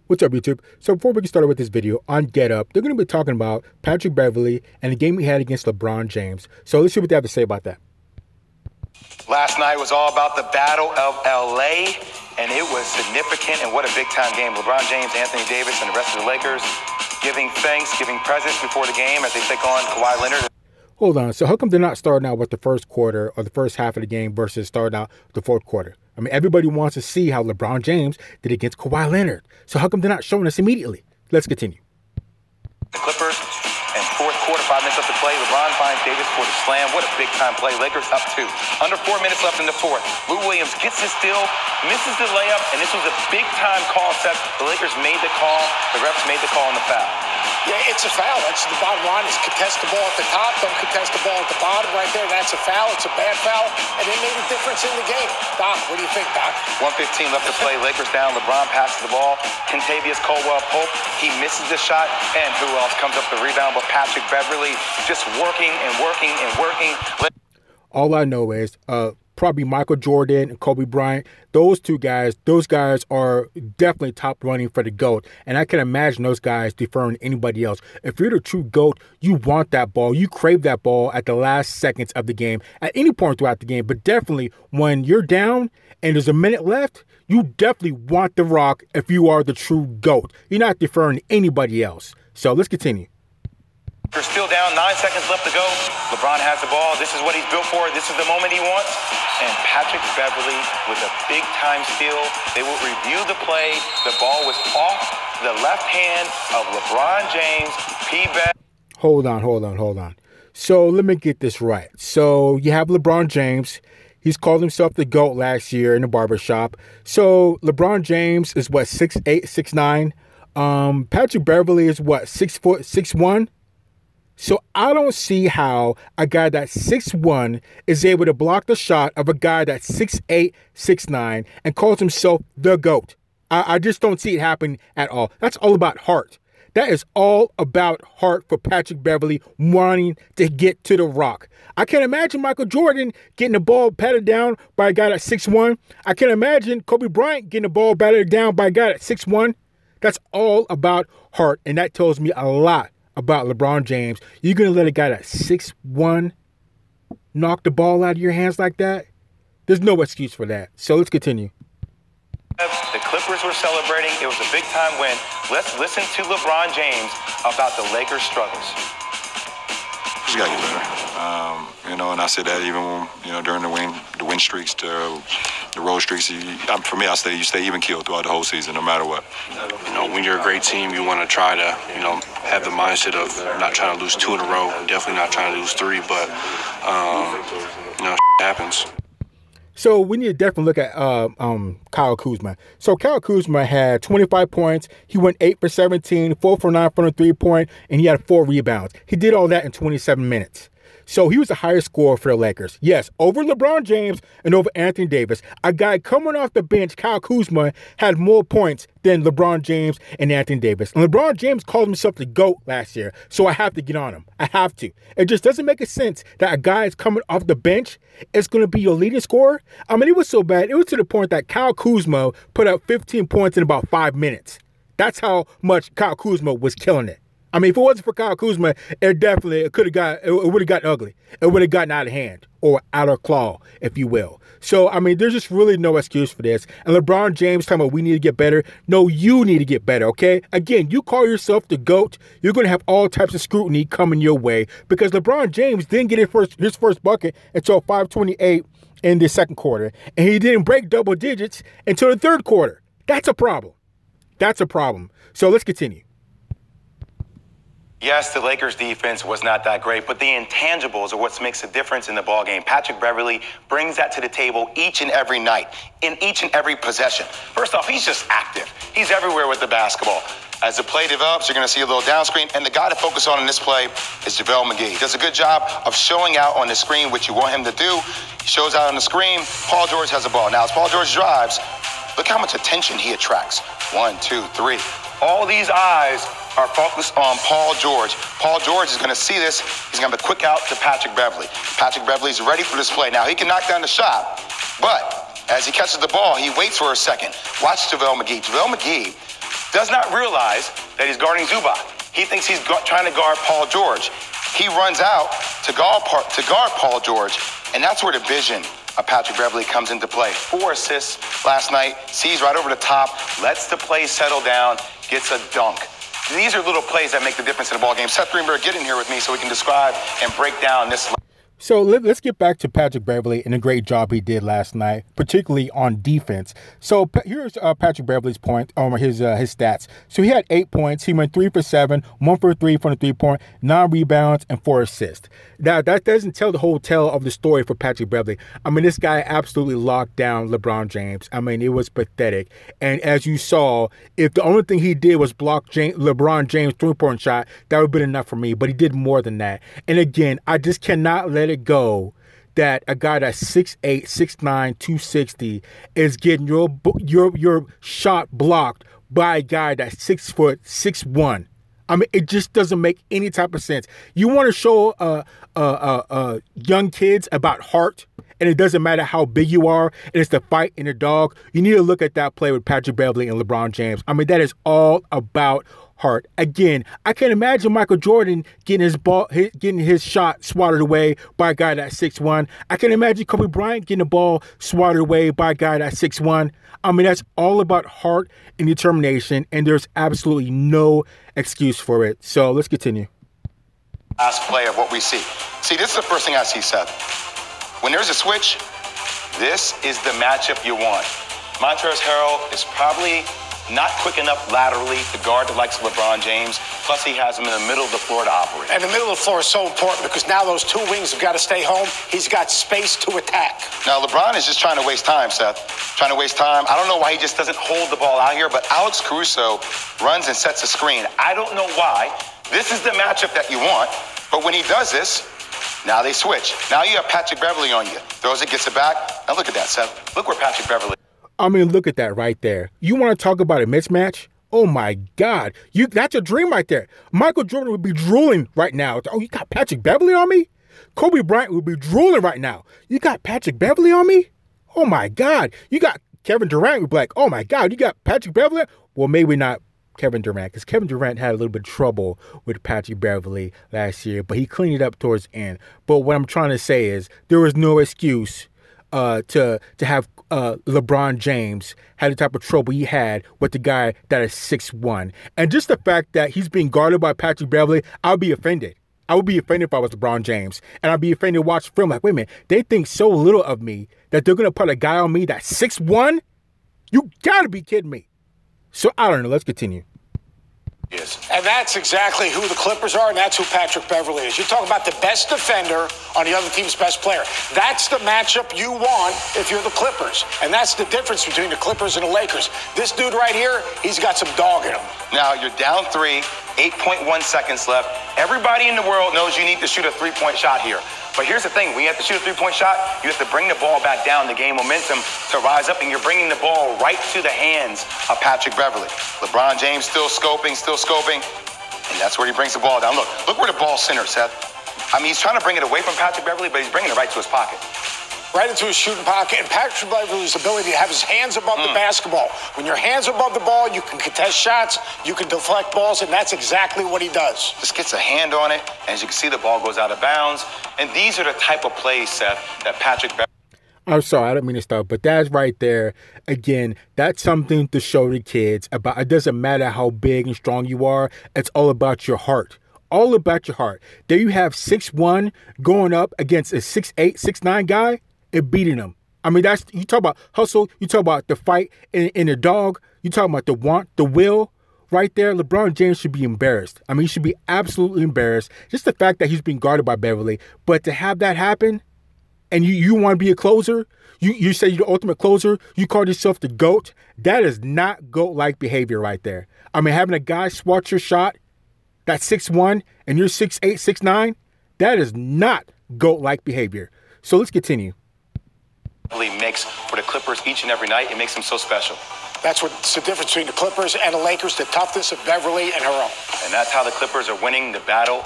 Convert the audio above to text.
What's up, YouTube? So before we get started with this video on Get Up, they're going to be talking about Patrick Beverley and the game he had against LeBron James. So let's see what they have to say about that. Last night was all about the Battle of LA, and it was significant, and what a big-time game. LeBron James, Anthony Davis, and the rest of the Lakers giving thanks, giving presents before the game as they take on Kawhi Leonard. Hold on. So how come they're not starting out with the first quarter or the first half of the game versus starting out the fourth quarter? I mean, everybody wants to see how LeBron James did against Kawhi Leonard. So how come they're not showing us immediately? Let's continue. The Clippers, and fourth quarter, 5 minutes left to play. LeBron finds Davis for the slam. What a big-time play. Lakers up 2. Under 4 minutes left in the fourth. Lou Williams gets his steal, misses the layup, and this was a big-time call set. The Lakers made the call. The refs made the call on the foul. Yeah, it's a foul. That's the bottom line is contest the ball at the top, don't contest the ball at the bottom right there. That's a foul. It's a bad foul, and it made a difference in the game. Doc, what do you think, Doc? 1:15 left to play. Lakers down. LeBron passes the ball. Kentavious Caldwell-Pope, he misses the shot, and who else comes up the rebound but Patrick Beverley, just working and working and working. All I know is probably Michael Jordan and Kobe Bryant, those guys are definitely top running for the GOAT. And I can imagine those guys deferring to anybody else. If you're the true GOAT, you want that ball. You crave that ball at the last seconds of the game, at any point throughout the game. But definitely when you're down and there's a minute left, you definitely want the rock if you are the true GOAT. You're not deferring to anybody else. So let's continue. They're still down, 9 seconds left to go. LeBron has the ball. This is what he's built for. This is the moment he wants. And Patrick Beverley with a big-time steal. They will review the play. The ball was off the left hand of LeBron James. Hold on. So let me get this right. So you have LeBron James. He's called himself the GOAT last year in the barbershop. So LeBron James is what, 6'8", 6'9"? Patrick Beverley is what, 6 foot, 6'1"? So I don't see how a guy that's 6'1" is able to block the shot of a guy that's 6'8", 6'9", and calls himself the GOAT. I just don't see it happen at all. That's all about heart. That is all about heart for Patrick Beverley wanting to get to the rock. I can imagine Michael Jordan getting the ball patted down by a guy that's 6'1". I can imagine Kobe Bryant getting the ball battered down by a guy that's 6'1". That's all about heart, and that tells me a lot about LeBron James. You're going to let a guy that's 6'1" knock the ball out of your hands like that? There's no excuse for that. So let's continue. The Clippers were celebrating. It was a big time win. Let's listen to LeBron James about the Lakers' struggles. Just got to get better. And I said that even during the win streaks, the road streaks. For me, you stay even keeled throughout the whole season, no matter what. When you're a great team, you want to try to, have the mindset of not trying to lose 2 in a row, definitely not trying to lose 3, but, happens. So we need to definitely look at Kyle Kuzma. So Kyle Kuzma had 25 points. He went 8 for 17, 4 for 9 from the three-point, and he had 4 rebounds. He did all that in 27 minutes. So he was the highest scorer for the Lakers. Yes, over LeBron James and over Anthony Davis. A guy coming off the bench, Kyle Kuzma, had more points than LeBron James and Anthony Davis. And LeBron James called himself the GOAT last year, so I have to get on him. I have to. It just doesn't make a sense that a guy is coming off the bench is going to be your leading scorer. I mean, it was so bad. It was to the point that Kyle Kuzma put up 15 points in about 5 minutes. That's how much Kyle Kuzma was killing it. I mean, if it wasn't for Kyle Kuzma, it would have gotten ugly. It would have gotten out of hand or out of claw, if you will. So, I mean, there's just really no excuse for this. And LeBron James talking about we need to get better. No, you need to get better, okay? Again, you call yourself the GOAT, you're going to have all types of scrutiny coming your way because LeBron James didn't get his first bucket until 5:28 in the second quarter. And he didn't break double digits until the third quarter. That's a problem. That's a problem. So let's continue. Yes, the Lakers' defense was not that great, but the intangibles are what makes a difference in the ballgame. Patrick Beverley brings that to the table each and every night, in each and every possession. First off, he's just active. He's everywhere with the basketball. As the play develops, you're going to see a little down screen, and the guy to focus on in this play is JaVale McGee. He does a good job of showing out on the screen what you want him to do. He shows out on the screen. Paul George has the ball. Now, as Paul George drives, look how much attention he attracts. 1, 2, 3. All these eyes are focused on Paul George. Paul George is going to see this. He's going to quick out to Patrick Beverley. Patrick Beverley's ready for this play. Now, he can knock down the shot, but as he catches the ball, he waits for a second. Watch JaVale McGee. JaVale McGee does not realize that he's guarding Zubac. He thinks he's trying to guard Paul George. He runs out to guard Paul George, and that's where the vision of Patrick Beverley comes into play. 4 assists last night, sees right over the top, lets the play settle down, gets a dunk. These are little plays that make the difference in the ball game. Seth Greenberg, get in here with me so we can describe and break down this. So let's get back to Patrick Beverley and the great job he did last night, particularly on defense. So here's Patrick Beverley's point on his stats. So he had 8 points. He went 3 for 7, 1 for 3 from the 3-point, 9 rebounds, and 4 assists. Now, that doesn't tell the whole tale of the story for Patrick Beverley. I mean, this guy absolutely locked down LeBron James. I mean, it was pathetic. And as you saw, if the only thing he did was block LeBron James' 3-point shot, that would have been enough for me. But he did more than that. And again, I just cannot let it go that a guy that's 6'8", 6'9", 260 is getting your shot blocked by a guy that's 6 foot, 6'1". I mean, it just doesn't make any type of sense. You want to show young kids about heart, and it doesn't matter how big you are, and it's the fight in the dog. You need to look at that play with Patrick Beverley and LeBron James. I mean, that is all about heart. Again, I can't imagine Michael Jordan getting his shot swatted away by a guy that's 6'1". I can't imagine Kobe Bryant getting the ball swatted away by a guy that's 6'1". I mean, that's all about heart and determination, and there's absolutely no excuse for it. So let's continue. Last play of what we see. See, this is the first thing I see, Seth. When there's a switch, this is the matchup you want. Montrezl Harrell is probably not quick enough laterally to guard the likes of LeBron James. Plus, he has him in the middle of the floor to operate. And the middle of the floor is so important because now those 2 wings have got to stay home. He's got space to attack. Now, LeBron is just trying to waste time, Seth. Trying to waste time. I don't know why he just doesn't hold the ball out here, but Alex Caruso runs and sets a screen. I don't know why. This is the matchup that you want, but when he does this, now they switch. Now you have Patrick Beverley on you. Throws it, gets it back. Now look at that, Seth. Look where Patrick Beverley. I mean, look at that right there. You want to talk about a mismatch? Oh, my God. That's a dream right there. Michael Jordan would be drooling right now. Oh, you got Patrick Beverley on me? Kobe Bryant would be drooling right now. You got Patrick Beverley on me? Oh, my God. You got Kevin Durant would be like, oh, my God, you got Patrick Beverley? Well, maybe not Kevin Durant, because Kevin Durant had a little bit of trouble with Patrick Beverley last year, but he cleaned it up towards the end. But what I'm trying to say is there was no excuse to have LeBron James had the type of trouble he had with the guy that is 6'1". And just the fact that he's being guarded by Patrick Beverley, I would be offended. I would be offended if I was LeBron James. And I'd be offended to watch film like, wait a minute, they think so little of me that they're going to put a guy on me that's 6'1"? You got to be kidding me. So I don't know. Let's continue. Yes. And that's exactly who the Clippers are, and that's who Patrick Beverley is. You talk about the best defender on the other team's best player. That's the matchup you want if you're the Clippers. And that's the difference between the Clippers and the Lakers. This dude right here, he's got some dog in him. Now you're down 3, 8.1 seconds left. Everybody in the world knows you need to shoot a 3-point shot here. But here's the thing, when you have to shoot a 3-point shot, you have to bring the ball back down to gain momentum to rise up, and you're bringing the ball right to the hands of Patrick Beverley. LeBron James still scoping, and that's where he brings the ball down. Look where the ball's centered, Seth. I mean, he's trying to bring it away from Patrick Beverley, but he's bringing it right to his pocket. Right into his shooting pocket, and Patrick Beverley's ability to have his hands above the basketball. When your hands are above the ball, you can contest shots, you can deflect balls, and that's exactly what he does. Just gets a hand on it, and as you can see, the ball goes out of bounds. And these are the type of plays, Seth, that Patrick Beverley. I'm sorry, I don't mean to stop, but that's right there. Again, that's something to show the kids about. It doesn't matter how big and strong you are. It's all about your heart. All about your heart. There you have 6'1" going up against a 6'8", 6'9" guy and beating him. I mean, that's, you talk about hustle, you talk about the fight in the dog, you talk about the want, the will. Right there, LeBron James should be embarrassed. I mean, he should be absolutely embarrassed. Just the fact that he's being guarded by Beverley. But to have that happen, and you want to be a closer, you say you're the ultimate closer, you call yourself the GOAT, that is not GOAT-like behavior right there. I mean, having a guy swat your shot that's 6'1", and you're 6'8", 6'9", that is not GOAT-like behavior. So let's continue. Makes for the Clippers each and every night. It makes them so special. That's what's the difference between the Clippers and the Lakers, the toughness of Beverley and Harrell. And that's how the Clippers are winning the battle.